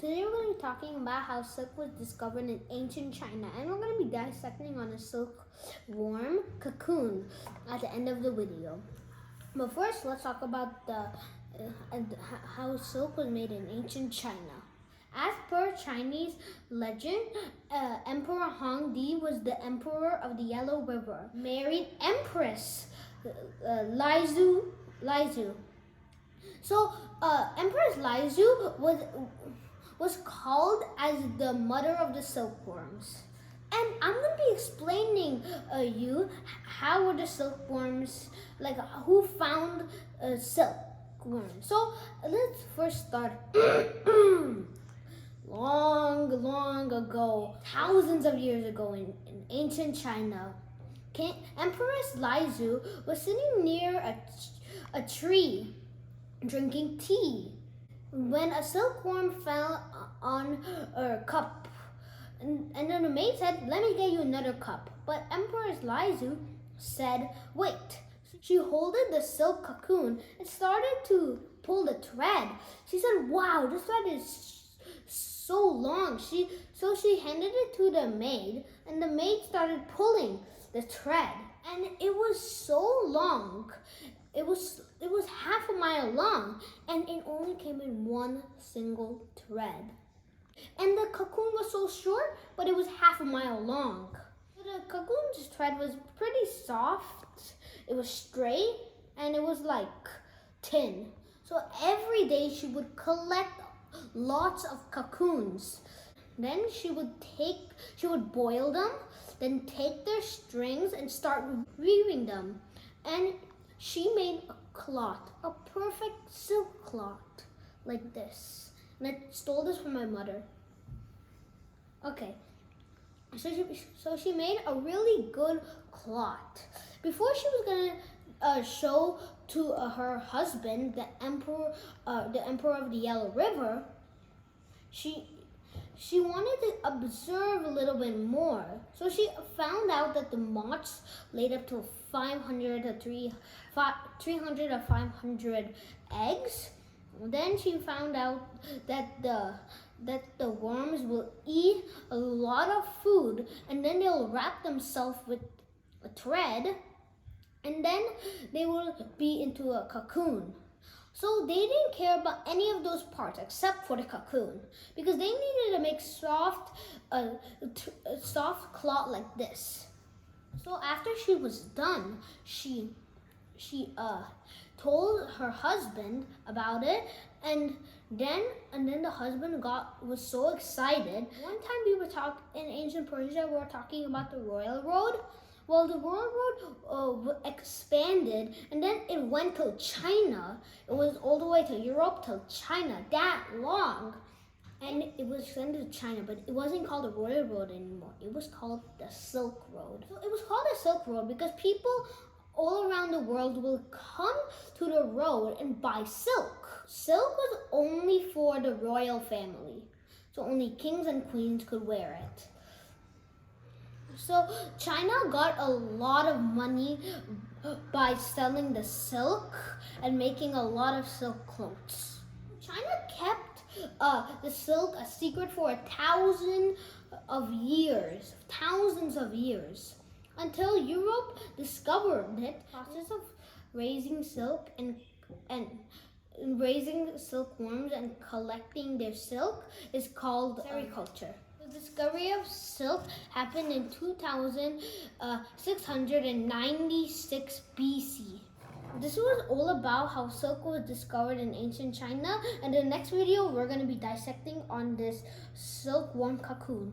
Today we're going to be talking about how silk was discovered in ancient China, and we're going to be dissecting on a silkworm cocoon at the end of the video. But first, let's talk about how silk was made in ancient China. As per Chinese legend, Emperor Hongdi was the emperor of the Yellow River, married Empress Lizhu. So, Empress Lizhu was called as the mother of the silkworms. And I'm going to be explaining you how were the silkworms, like who found silkworms. So let's first start long ago, thousands of years ago in ancient China. Empress Lizhu was sitting near a tree drinking tea when a silkworm fell on her cup. And then the maid said, "Let me get you another cup." But Empress Lizhu said, "Wait." She holded the silk cocoon and started to pull the thread. She said, "Wow, this thread is so long." So she handed it to the maid, and the maid started pulling the thread. And it was so long. It was half a mile long, and it only came in one single thread. And the cocoon was so short, but it was half a mile long. The cocoon's thread was pretty soft, it was straight, and it was like thin. So every day she would collect lots of cocoons. Then she would boil them, then take their strings and start weaving them. And she made a cloth, a perfect silk cloth, like this. And I stole this from my mother. Okay, so she made a really good cloth. Before she was gonna show to her husband, the emperor of the Yellow River, she wanted to observe a little bit more. So she found out that the moths laid up to 300 or 500 eggs. Then she found out that the worms will eat a lot of food, and then they'll wrap themselves with a thread, and then they will be into a cocoon. So they didn't care about any of those parts except for the cocoon, because they needed to make soft cloth like this. So after she was done, she told her husband about it, and then the husband was so excited. One time we were in ancient Persia, we were talking about the royal road. Well, the royal road expanded, and then it went to China. It was all the way to Europe, to China, that long. And it was extended to China, but it wasn't called the Royal Road anymore. It was called the Silk Road. So it was called the Silk Road because people all around the world will come to the road and buy silk. Silk was only for the royal family, so only kings and queens could wear it. So China got a lot of money by selling the silk and making a lot of silk clothes. China kept the silk a secret for thousands of years, until Europe discovered it. The process of raising silk and raising silkworms and collecting their silk is called sericulture. The discovery of silk happened in 2696 BC. This was all about how silk was discovered in ancient China, and in the next video we're going to be dissecting on this silkworm cocoon.